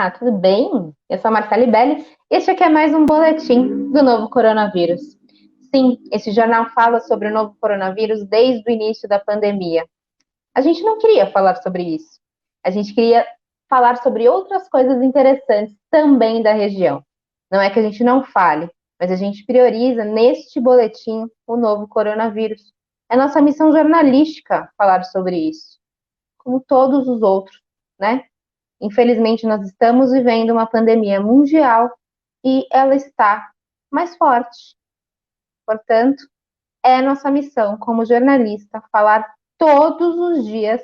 Olá, tudo bem? Eu sou a Marcele Belli. Este aqui é mais um boletim do novo coronavírus. Sim, esse jornal fala sobre o novo coronavírus desde o início da pandemia. A gente não queria falar sobre isso. A gente queria falar sobre outras coisas interessantes também da região. Não é que a gente não fale, mas a gente prioriza neste boletim o novo coronavírus. É nossa missão jornalística falar sobre isso, como todos os outros, né? Infelizmente, nós estamos vivendo uma pandemia mundial e ela está mais forte. Portanto, é nossa missão como jornalista falar todos os dias,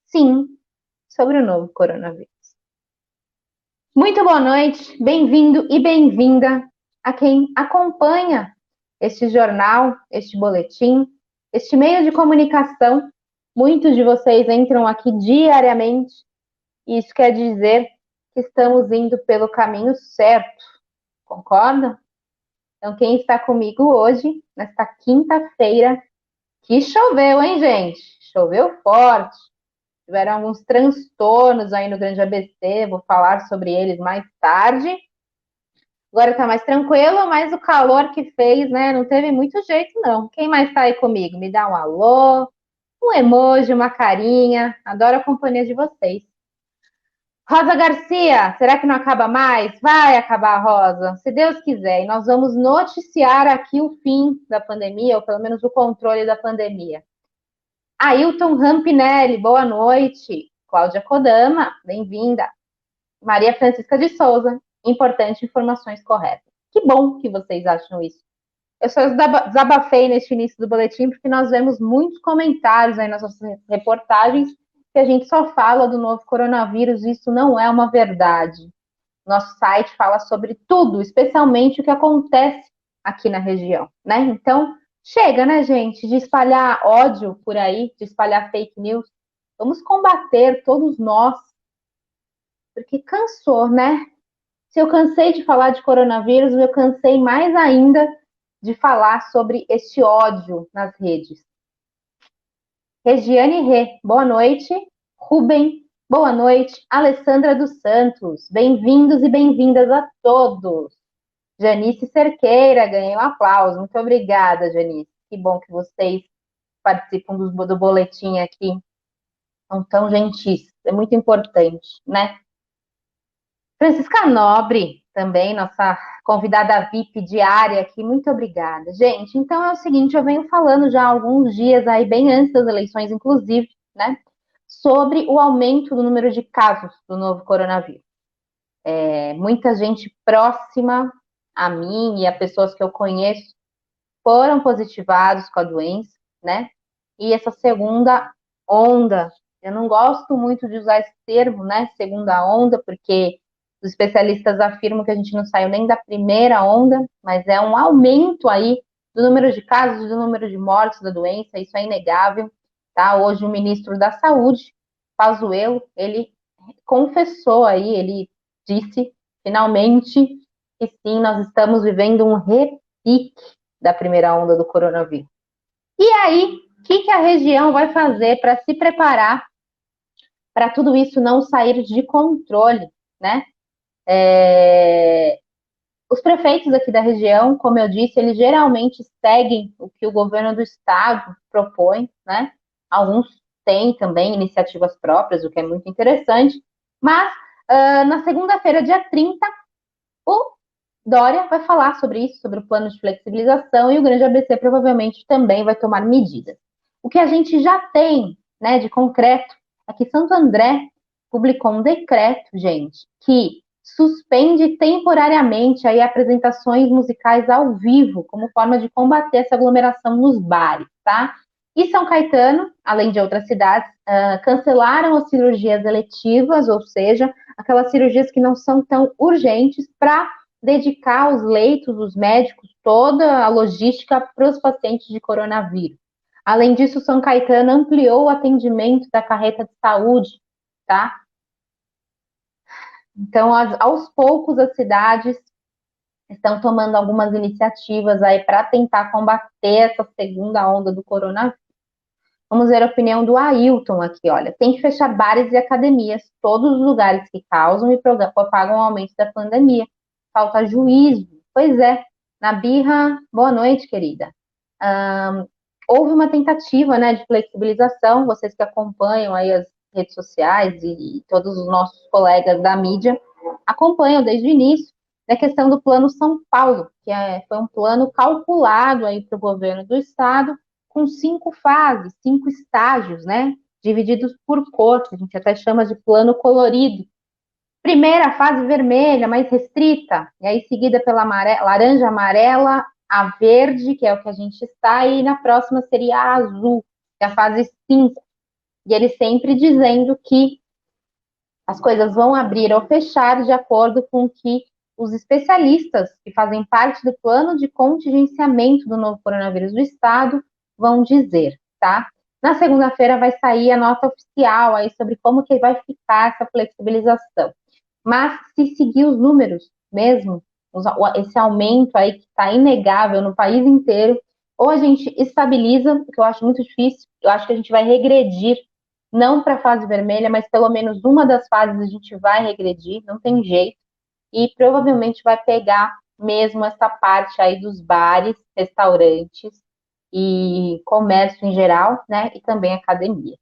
sim, sobre o novo coronavírus. Muito boa noite, bem-vindo e bem-vinda a quem acompanha este jornal, este boletim, este meio de comunicação. Muitos de vocês entram aqui diariamente. Isso quer dizer que estamos indo pelo caminho certo, concorda? Então, quem está comigo hoje, nesta quinta-feira, que choveu, hein, gente? Choveu forte. Tiveram alguns transtornos aí no Grande ABC, vou falar sobre eles mais tarde. Agora está mais tranquilo, mas o calor que fez, né, não teve muito jeito, não. Quem mais está aí comigo? Me dá um alô, um emoji, uma carinha. Adoro a companhia de vocês. Rosa Garcia, será que não acaba mais? Vai acabar, Rosa, se Deus quiser. E nós vamos noticiar aqui o fim da pandemia, ou pelo menos o controle da pandemia. Ailton Rampinelli, boa noite. Cláudia Kodama, bem-vinda. Maria Francisca de Souza, importante, informações corretas. Que bom que vocês acham isso. Eu só desabafei neste início do boletim porque nós vemos muitos comentários aí nas nossas reportagens que a gente só fala do novo coronavírus, e isso não é uma verdade. Nosso site fala sobre tudo, especialmente o que acontece aqui na região, né? Então, chega, né, gente, de espalhar ódio por aí, de espalhar fake news. Vamos combater todos nós, porque cansou, né? Se eu cansei de falar de coronavírus, eu cansei mais ainda de falar sobre este ódio nas redes. Regiane Rê, boa noite. Rubem, boa noite. Alessandra dos Santos, bem-vindos e bem-vindas a todos. Janice Cerqueira, ganhei um aplauso. Muito obrigada, Janice. Que bom que vocês participam do boletim aqui. São tão gentis. É muito importante, né? Francisca Nobre, também, nossa convidada VIP diária aqui, muito obrigada. Gente, então é o seguinte, eu venho falando já há alguns dias aí, bem antes das eleições, inclusive, né, sobre o aumento do número de casos do novo coronavírus. Muita gente próxima a mim e a pessoas que eu conheço foram positivados com a doença, né, e essa segunda onda, eu não gosto muito de usar esse termo, né, segunda onda, porque os especialistas afirmam que a gente não saiu nem da primeira onda, mas é um aumento aí do número de casos, do número de mortes da doença, isso é inegável, tá? Hoje o ministro da Saúde, Pazuello, ele confessou aí, ele disse, finalmente, que sim, nós estamos vivendo um repique da primeira onda do coronavírus. E aí, o que a região vai fazer para se preparar para tudo isso não sair de controle, né? Os prefeitos aqui da região, como eu disse, eles geralmente seguem o que o governo do estado propõe, né? Alguns têm também iniciativas próprias, o que é muito interessante. Mas, na segunda-feira, dia 30, o Dória vai falar sobre isso, sobre o plano de flexibilização, e o Grande ABC provavelmente também vai tomar medidas. O que a gente já tem, né, de concreto é que Santo André publicou um decreto, gente, que suspende temporariamente aí apresentações musicais ao vivo, como forma de combater essa aglomeração nos bares, tá? E São Caetano, além de outras cidades, cancelaram as cirurgias eletivas, ou seja, aquelas cirurgias que não são tão urgentes, para dedicar os leitos, os médicos, toda a logística para os pacientes de coronavírus. Além disso, São Caetano ampliou o atendimento da carreta de saúde, tá? Então, aos poucos, as cidades estão tomando algumas iniciativas aí para tentar combater essa segunda onda do coronavírus. Vamos ver a opinião do Ailton aqui, olha. Tem que fechar bares e academias, todos os lugares que causam e propagam o aumento da pandemia. Falta juízo. Pois é. Nabirra, boa noite, querida. Houve uma tentativa, né, de flexibilização, vocês que acompanham aí as redes sociais e todos os nossos colegas da mídia acompanham desde o início da questão do Plano São Paulo, que foi um plano calculado aí para o governo do estado com 5 fases, 5 estágios, né, divididos por cor, que a gente até chama de plano colorido. Primeira fase vermelha, mais restrita, e aí seguida pela laranja, amarela, a verde, que é o que a gente está, e na próxima seria a azul, que é a fase 5. E ele sempre dizendo que as coisas vão abrir ou fechar de acordo com o que os especialistas que fazem parte do plano de contingenciamento do novo coronavírus do estado vão dizer, tá? Na segunda-feira vai sair a nota oficial aí sobre como que vai ficar essa flexibilização. Mas se seguir os números mesmo, esse aumento aí que está inegável no país inteiro, ou a gente estabiliza, o que eu acho muito difícil, eu acho que a gente vai regredir, não para a fase vermelha, mas pelo menos uma das fases a gente vai regredir, não tem jeito, e provavelmente vai pegar mesmo essa parte aí dos bares, restaurantes e comércio em geral, né, e também academia.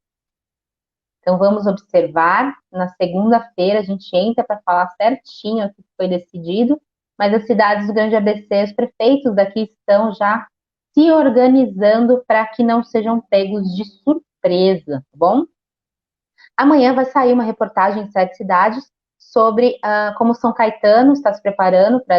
Então, vamos observar. Na segunda-feira, a gente entra para falar certinho o que foi decidido, mas as cidades do Grande ABC, os prefeitos daqui estão já se organizando para que não sejam pegos de surpresa, tá bom? Amanhã vai sair uma reportagem em 7 cidades sobre como São Caetano está se preparando para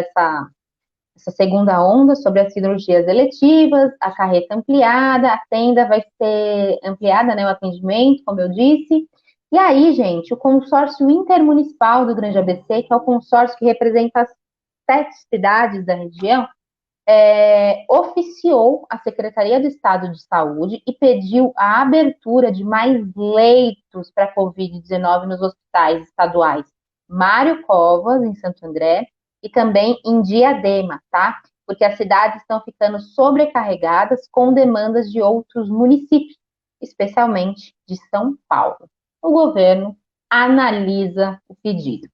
essa segunda onda, sobre as cirurgias eletivas, a carreta ampliada, a tenda vai ser ampliada, né, o atendimento, como eu disse. E aí, gente, o consórcio intermunicipal do Grande ABC, que é o consórcio que representa as 7 cidades da região, oficiou a Secretaria do Estado de Saúde e pediu a abertura de mais leitos para Covid-19 nos hospitais estaduais Mário Covas, em Santo André, e também em Diadema, tá? Porque as cidades estão ficando sobrecarregadas com demandas de outros municípios, especialmente de São Paulo. O governo analisa o pedido.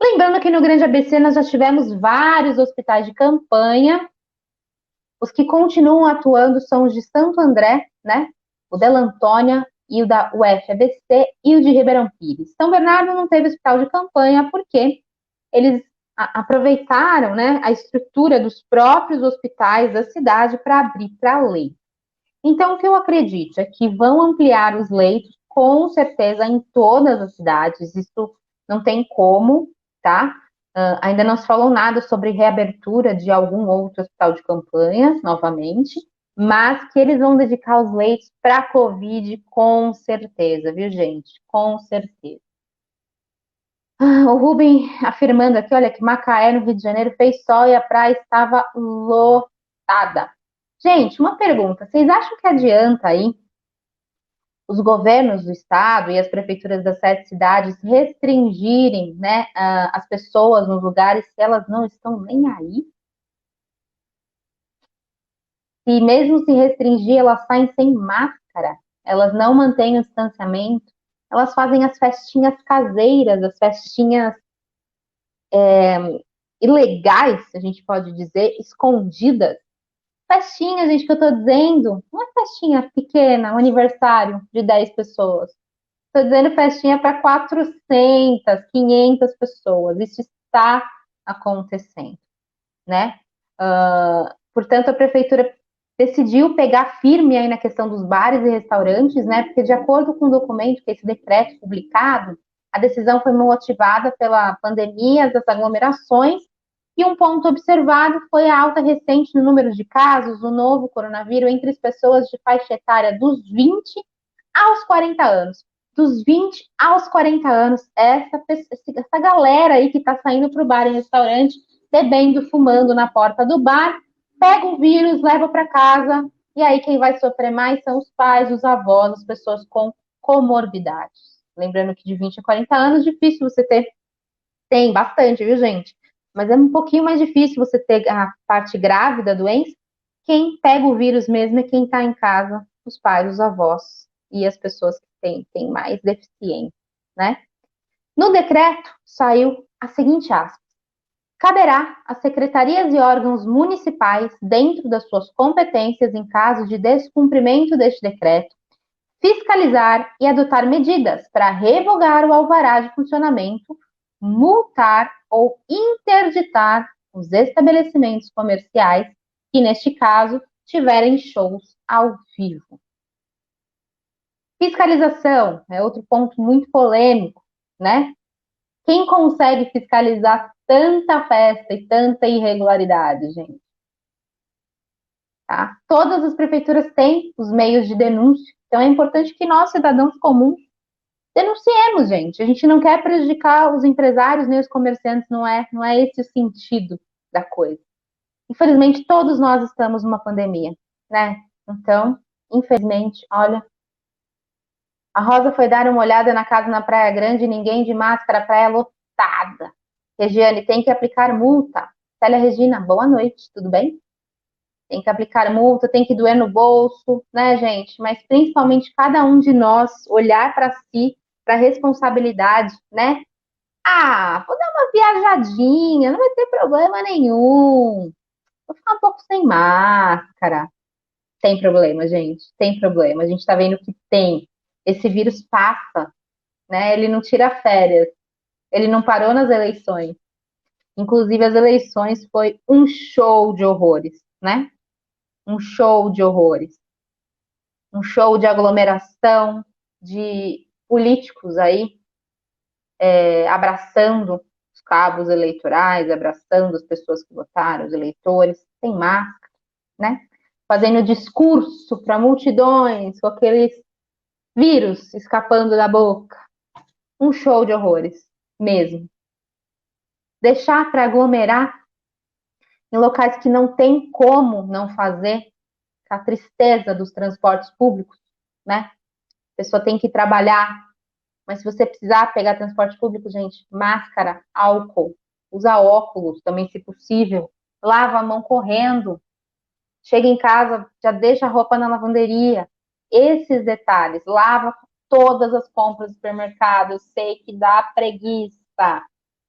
Lembrando que no Grande ABC nós já tivemos vários hospitais de campanha. Os que continuam atuando são os de Santo André, né? O Della Antônia e o da UFABC e o de Ribeirão Pires. São Bernardo não teve hospital de campanha porque eles aproveitaram, né, a estrutura dos próprios hospitais da cidade para abrir para leito. Então, o que eu acredito é que vão ampliar os leitos, com certeza, em todas as cidades. Isso não tem como, tá? Ainda não se falou nada sobre reabertura de algum outro hospital de campanha, novamente, mas que eles vão dedicar os leitos para a Covid, com certeza, viu, gente? Com certeza. O Rubem afirmando aqui, olha, que Macaé, no Rio de Janeiro, fez sol e a praia estava lotada. Gente, uma pergunta, vocês acham que adianta aí os governos do estado e as prefeituras das 7 cidades restringirem, né, as pessoas nos lugares se elas não estão nem aí? Se mesmo se restringir, elas saem sem máscara, elas não mantêm o distanciamento, elas fazem as festinhas caseiras, as festinhas ilegais, a gente pode dizer, escondidas. Festinha, gente, que eu tô dizendo, não é festinha pequena, um aniversário de 10 pessoas. Estou dizendo festinha para 400, 500 pessoas. Isso está acontecendo, né? Portanto, a prefeitura decidiu pegar firme aí na questão dos bares e restaurantes, né? Porque de acordo com o documento, que é esse decreto publicado, a decisão foi motivada pela pandemia, das aglomerações, e um ponto observado foi a alta recente no número de casos do novo coronavírus entre as pessoas de faixa etária dos 20 aos 40 anos. Dos 20 aos 40 anos, essa galera aí que está saindo para o bar e restaurante, bebendo, fumando na porta do bar, pega o vírus, leva para casa, e aí quem vai sofrer mais são os pais, os avós, as pessoas com comorbidades. Lembrando que de 20 a 40 anos, difícil você ter. Tem bastante, viu, gente? Mas é um pouquinho mais difícil você ter a parte grave da doença. Quem pega o vírus mesmo é quem está em casa, os pais, os avós e as pessoas que têm mais deficiência, né? No decreto saiu a seguinte aspa: caberá às secretarias e órgãos municipais, dentro das suas competências em caso de descumprimento deste decreto, fiscalizar e adotar medidas para revogar o alvará de funcionamento, multar ou interditar os estabelecimentos comerciais que, neste caso, tiverem shows ao vivo. Fiscalização é outro ponto muito polêmico, né? Quem consegue fiscalizar tanta festa e tanta irregularidade, gente? Tá? Todas as prefeituras têm os meios de denúncia, então é importante que nós, cidadãos comuns, denunciemos, gente. A gente não quer prejudicar os empresários nem os comerciantes, não é esse o sentido da coisa. Infelizmente, todos nós estamos numa pandemia, né? Então, infelizmente, olha, a Rosa foi dar uma olhada na casa na Praia Grande, ninguém de máscara, praia lotada. Regiane, tem que aplicar multa. Célia Regina, boa noite, tudo bem? Tem que aplicar multa, tem que doer no bolso, né, gente? Mas principalmente cada um de nós olhar para si, para a responsabilidade, né? Ah, vou dar uma viajadinha, não vai ter problema nenhum. Vou ficar um pouco sem máscara. Tem problema, gente, tem problema. A gente tá vendo que tem. Esse vírus passa, né? Ele não tira férias. Ele não parou nas eleições. Inclusive, as eleições foi um show de horrores, né? Um show de horrores. Um show de aglomeração, de políticos aí abraçando os cabos eleitorais, abraçando as pessoas que votaram, os eleitores, sem máscara, né? Fazendo discurso para multidões com aqueles vírus escapando da boca. Um show de horrores, mesmo. Deixar para aglomerar em locais que não tem como não fazer, a tristeza dos transportes públicos, né? A pessoa tem que trabalhar, mas se você precisar pegar transporte público, gente, máscara, álcool, usa óculos também, se possível, lava a mão correndo, chega em casa, já deixa a roupa na lavanderia. Esses detalhes, lava todas as compras do supermercado, eu sei que dá preguiça,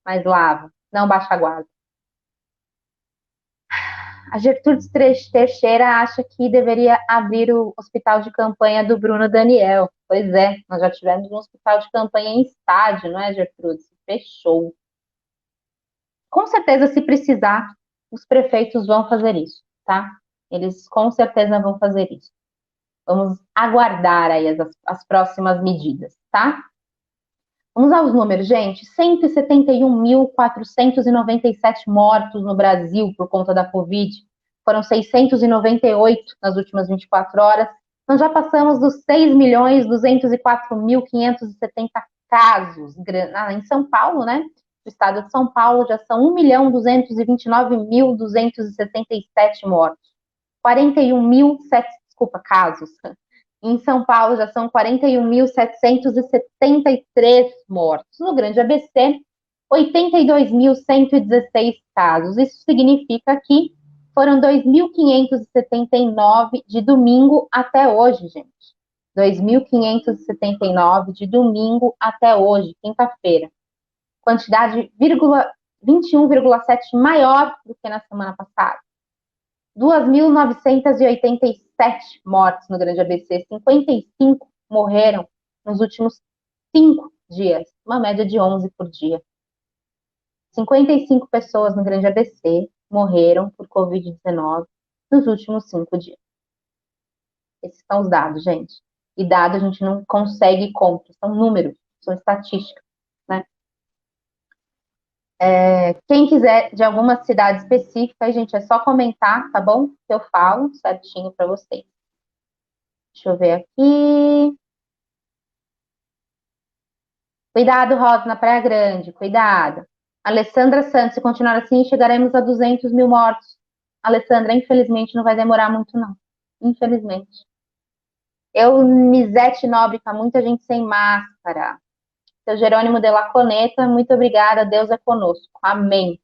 mas lava, não baixa a guarda. A Gertrudes Teixeira acha que deveria abrir o hospital de campanha do Bruno Daniel. Pois é, nós já tivemos um hospital de campanha em estádio, não é, Gertrudes? Fechou. Com certeza, se precisar, os prefeitos vão fazer isso, tá? Eles com certeza vão fazer isso. Vamos aguardar aí as próximas medidas, tá? Vamos aos números, gente. 171.497 mortos no Brasil por conta da Covid. Foram 698 nas últimas 24 horas. Nós já passamos dos 6.204.570 casos. Em São Paulo, né? No estado de São Paulo já são 1.229.267 mortos. 41.007, desculpa, casos. Em São Paulo já são 41.773 mortos. No Grande ABC, 82.116 casos. Isso significa que foram 2.579 de domingo até hoje, gente. 2.579 de domingo até hoje, quinta-feira. Quantidade 21,7 maior do que na semana passada. 2.987 mortes no Grande ABC, 55 morreram nos últimos 5 dias, uma média de 11 por dia. 55 pessoas no Grande ABC morreram por Covid-19 nos últimos 5 dias. Esses são os dados, gente. E dados a gente não consegue comprar, são números, são estatísticas, né? Quem quiser de alguma cidade específica, gente, é só comentar, tá bom? Que eu falo certinho para vocês. Deixa eu ver aqui. Cuidado, Rosa, na Praia Grande, cuidado. Alessandra Santos, se continuar assim, chegaremos a 200 mil mortos. Alessandra, infelizmente, não vai demorar muito, não. Infelizmente. Misete Nóbrega, muita gente sem máscara. Seu Jerônimo de la Coneta, muito obrigada, Deus é conosco. Amém.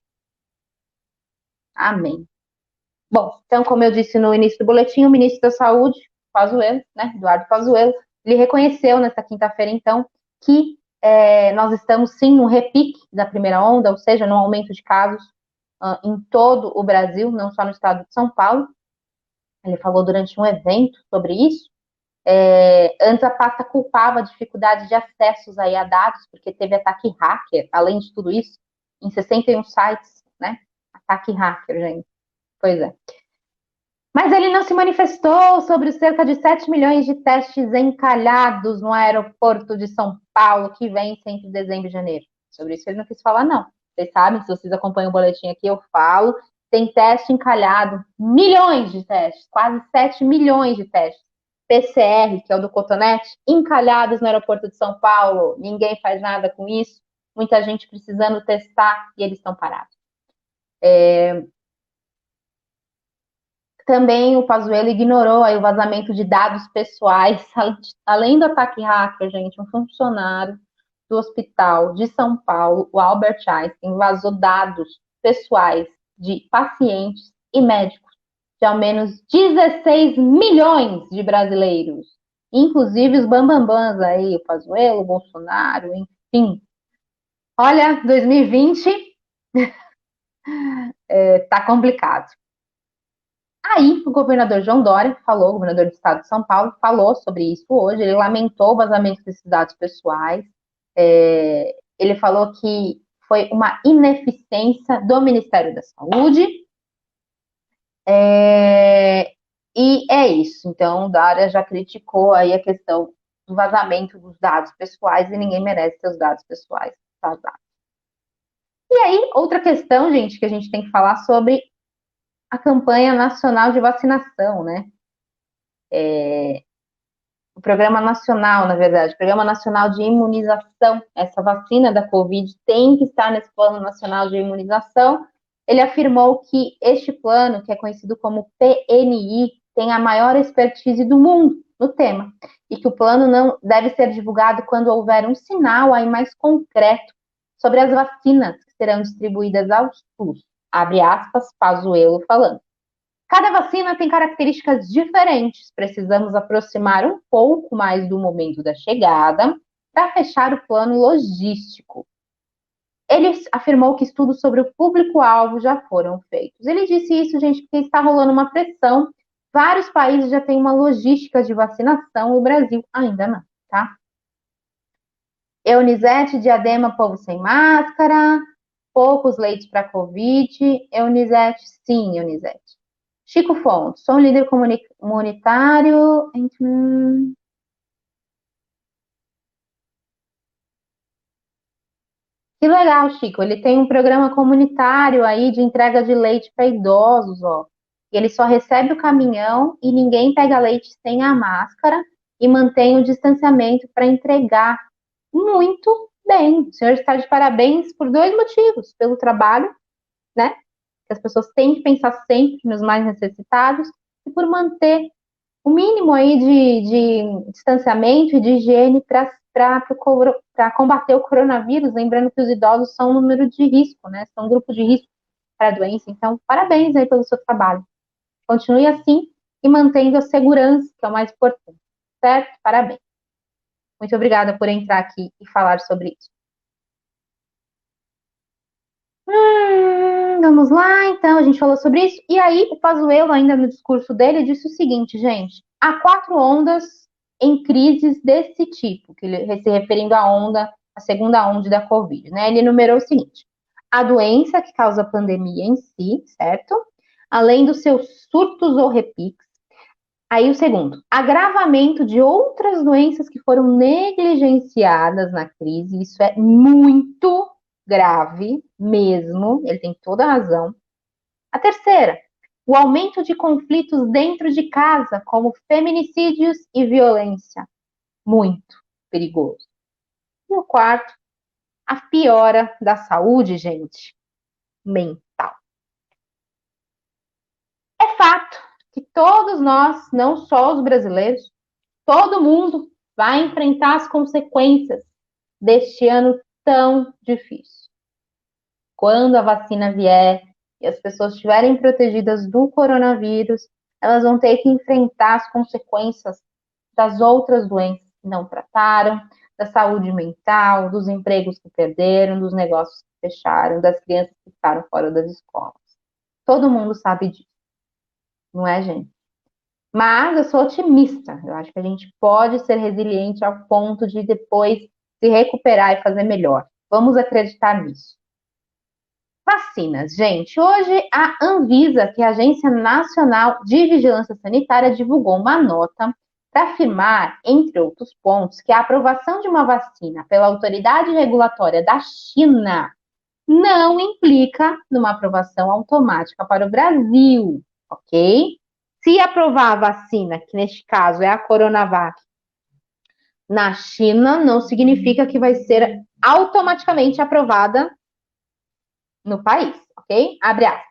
Amém. Bom, então, como eu disse no início do boletim, o ministro da Saúde, Pazuello, né, Eduardo Pazuello, Ele reconheceu nessa quinta-feira, então, que nós estamos sim num repique da primeira onda, ou seja, num aumento de casos em todo o Brasil, não só no estado de São Paulo. Ele falou durante um evento sobre isso. Antes a pasta culpava a dificuldade de acessos aí a dados, porque teve ataque hacker, além de tudo isso, em 61 sites, né? Ataque hacker, gente. Pois é. Mas ele não se manifestou sobre os cerca de 7 milhões de testes encalhados no aeroporto de São Paulo, que vence entre dezembro e janeiro. Sobre isso ele não quis falar, não. Vocês sabem, se vocês acompanham o boletim aqui, eu falo. Tem teste encalhado, milhões de testes, quase 7 milhões de testes. PCR, que é o do Cotonete, encalhados no aeroporto de São Paulo. Ninguém faz nada com isso. Muita gente precisando testar e eles estão parados. Também o Pazuello ignorou aí o vazamento de dados pessoais, além do ataque hacker, gente, um funcionário do Hospital de São Paulo, o Albert Einstein, vazou dados pessoais de pacientes e médicos de ao menos 16 milhões de brasileiros, inclusive os bambambãs aí, o Pazuello, o Bolsonaro, enfim. Olha, 2020 tá complicado. Aí, o governador João Dória falou, o governador do estado de São Paulo, falou sobre isso hoje. Ele lamentou o vazamento desses dados pessoais. Ele falou que foi uma ineficiência do Ministério da Saúde. E é isso. Então, o Dória já criticou aí a questão do vazamento dos dados pessoais e ninguém merece ter os dados pessoais vazados. E aí, outra questão, gente, que a gente tem que falar sobre a campanha nacional de vacinação, né? O Programa Nacional, na verdade, o Programa Nacional de Imunização, essa vacina da Covid tem que estar nesse Plano Nacional de Imunização. Ele afirmou que este plano, que é conhecido como PNI, tem a maior expertise do mundo no tema, e que o plano não deve ser divulgado quando houver um sinal aí mais concreto sobre as vacinas que serão distribuídas aos SUS. Abre aspas, Pazuello falando. Cada vacina tem características diferentes. Precisamos aproximar um pouco mais do momento da chegada para fechar o plano logístico. Ele afirmou que estudos sobre o público-alvo já foram feitos. Ele disse isso, gente, porque está rolando uma pressão. Vários países já têm uma logística de vacinação, o Brasil ainda não, tá? Eunizete, Diadema, povo sem máscara, poucos leitos para Covid. Eunizete, sim, Eunizete. Chico Fontes, sou um líder comunitário. Que legal, Chico. Ele tem um programa comunitário aí de entrega de leite para idosos, ó. Ele só recebe o caminhão e ninguém pega leite sem a máscara e mantém o distanciamento para entregar. Muito bem. O senhor está de parabéns por dois motivos: pelo trabalho, né? Que as pessoas têm que pensar sempre nos mais necessitados, e por manter o mínimo aí de distanciamento e de higiene para combater o coronavírus, lembrando que os idosos são um número de risco, né? São um grupo de risco para a doença. Então, parabéns aí pelo seu trabalho. Continue assim e mantendo a segurança, que é o mais importante, certo? Parabéns. Muito obrigada por entrar aqui e falar sobre isso. Vamos lá, então, a gente falou sobre isso. E aí, o Pazuello, ainda no discurso dele, disse o seguinte, gente: há 4 ondas em crises desse tipo, que ele se referindo à onda, a segunda onda da Covid, né? Ele enumerou o seguinte: a doença que causa a pandemia em si, certo? Além dos seus surtos ou repiques. Aí o segundo, agravamento de outras doenças que foram negligenciadas na crise. Isso é muito grave mesmo, ele tem toda a razão. A terceira, o aumento de conflitos dentro de casa, como feminicídios e violência. Muito perigoso. E o quarto, a piora da saúde, gente, mental. É fato que todos nós, não só os brasileiros, todo mundo vai enfrentar as consequências deste ano tão difícil. Quando a vacina vier e as pessoas estiverem protegidas do coronavírus, elas vão ter que enfrentar as consequências das outras doenças não trataram, da saúde mental, dos empregos que perderam, dos negócios que fecharam, das crianças que ficaram fora das escolas. Todo mundo sabe disso, não é, gente? Mas eu sou otimista. Eu acho que a gente pode ser resiliente ao ponto de depois se recuperar e fazer melhor. Vamos acreditar nisso. Vacinas, gente. Hoje a Anvisa, que é a Agência Nacional de Vigilância Sanitária, divulgou uma nota para afirmar, entre outros pontos, que a aprovação de uma vacina pela autoridade regulatória da China não implica numa aprovação automática para o Brasil, ok? Se aprovar a vacina, que neste caso é a Coronavac, na China, não significa que vai ser automaticamente aprovada no país, ok? Abre aspas.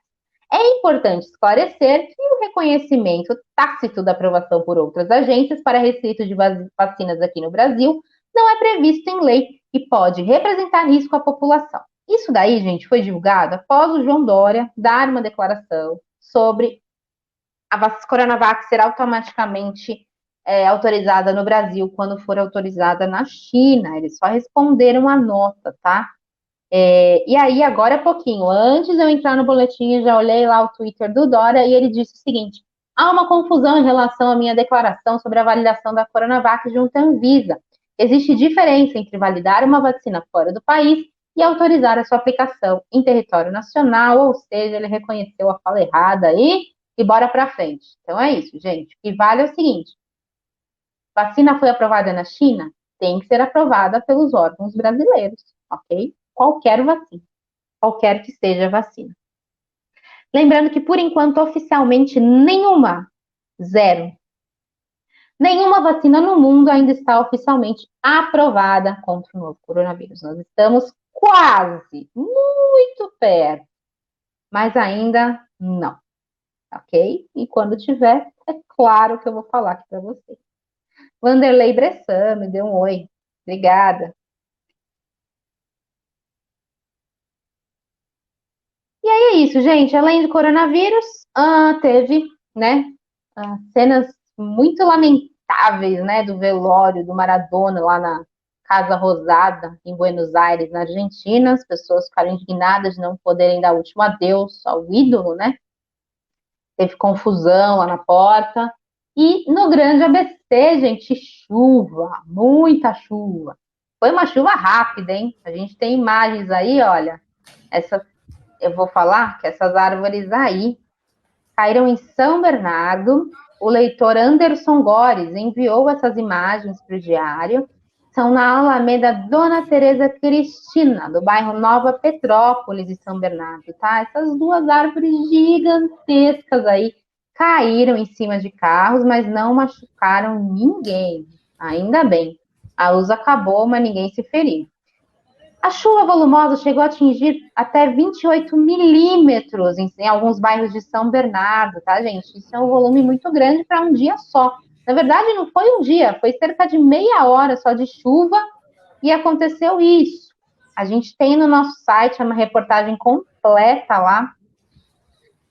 É importante esclarecer que o reconhecimento tácito da aprovação por outras agências para restrito de vacinas aqui no Brasil não é previsto em lei e pode representar risco à população. Isso daí, gente, foi divulgado após o João Dória dar uma declaração sobre a Coronavac ser automaticamente autorizada no Brasil quando for autorizada na China. Eles só responderam a nota, tá? E aí, agora é pouquinho, antes de eu entrar no boletim, já olhei lá o Twitter do Dória e ele disse o seguinte: há uma confusão em relação à minha declaração sobre a validação da Coronavac junto à Anvisa. Existe diferença entre validar uma vacina fora do país e autorizar a sua aplicação em território nacional, ou seja, ele reconheceu a fala errada aí e bora pra frente. Então é isso, gente. O que vale é o seguinte: vacina foi aprovada na China, tem que ser aprovada pelos órgãos brasileiros, ok? Qualquer vacina, qualquer que seja a vacina. Lembrando que, por enquanto, oficialmente, nenhuma, zero, nenhuma vacina no mundo ainda está oficialmente aprovada contra o novo coronavírus. Nós estamos quase, muito perto, mas ainda não, ok? E quando tiver, é claro que eu vou falar aqui para vocês. Vanderlei Bressan me deu um oi. Obrigada. E aí é isso, gente. Além do coronavírus, teve, né, cenas muito lamentáveis, né, do velório do Maradona lá na Casa Rosada, em Buenos Aires, na Argentina. As pessoas ficaram indignadas de não poderem dar o último adeus ao ídolo, né? Teve confusão lá na porta. E no grande ABC, gente, chuva, muita chuva. Foi uma chuva rápida, hein? A gente tem imagens aí, olha. Eu vou falar que essas árvores aí caíram em São Bernardo. O leitor Anderson Gores enviou essas imagens para o diário. São na Alameda Dona Teresa Cristina, do bairro Nova Petrópolis, de São Bernardo, tá? Essas duas árvores gigantescas aí caíram em cima de carros, mas não machucaram ninguém. Ainda bem. A luz acabou, mas ninguém se feriu. A chuva volumosa chegou a atingir até 28 milímetros em alguns bairros de São Bernardo, tá, gente? Isso é um volume muito grande para um dia só. Na verdade, não foi um dia, foi cerca de meia hora só de chuva e aconteceu isso. A gente tem no nosso site uma reportagem completa lá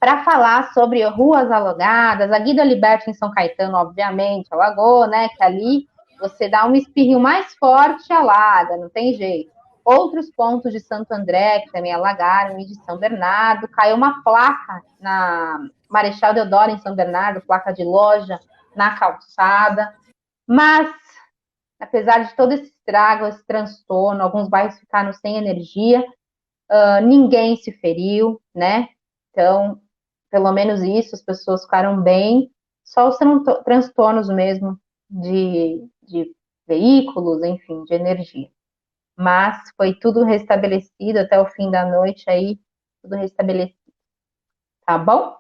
para falar sobre ruas alagadas. A Guido Liberty em São Caetano, obviamente, alagou, né? Que ali você dá um espirro mais forte, alaga, não tem jeito. Outros pontos de Santo André, que também alagaram, e de São Bernardo. Caiu uma placa na Marechal Deodoro, em São Bernardo, placa de loja na calçada. Mas, apesar de todo esse estrago, esse transtorno, alguns bairros ficaram sem energia, ninguém se feriu, né? Então, pelo menos isso, as pessoas ficaram bem. Só os transtornos mesmo de veículos, enfim, de energia. Mas foi tudo restabelecido até o fim da noite aí, tudo restabelecido. Tá bom?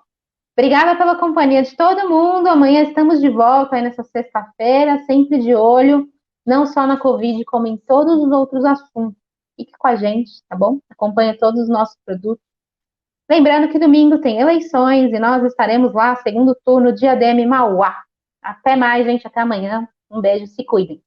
Obrigada pela companhia de todo mundo. Amanhã estamos de volta aí nessa sexta-feira, sempre de olho, não só na Covid, como em todos os outros assuntos. Fique com a gente, tá bom? Acompanhe todos os nossos produtos. Lembrando que domingo tem eleições e nós estaremos lá, segundo turno, Diadema e Mauá. Até mais, gente. Até amanhã. Um beijo. Se cuidem.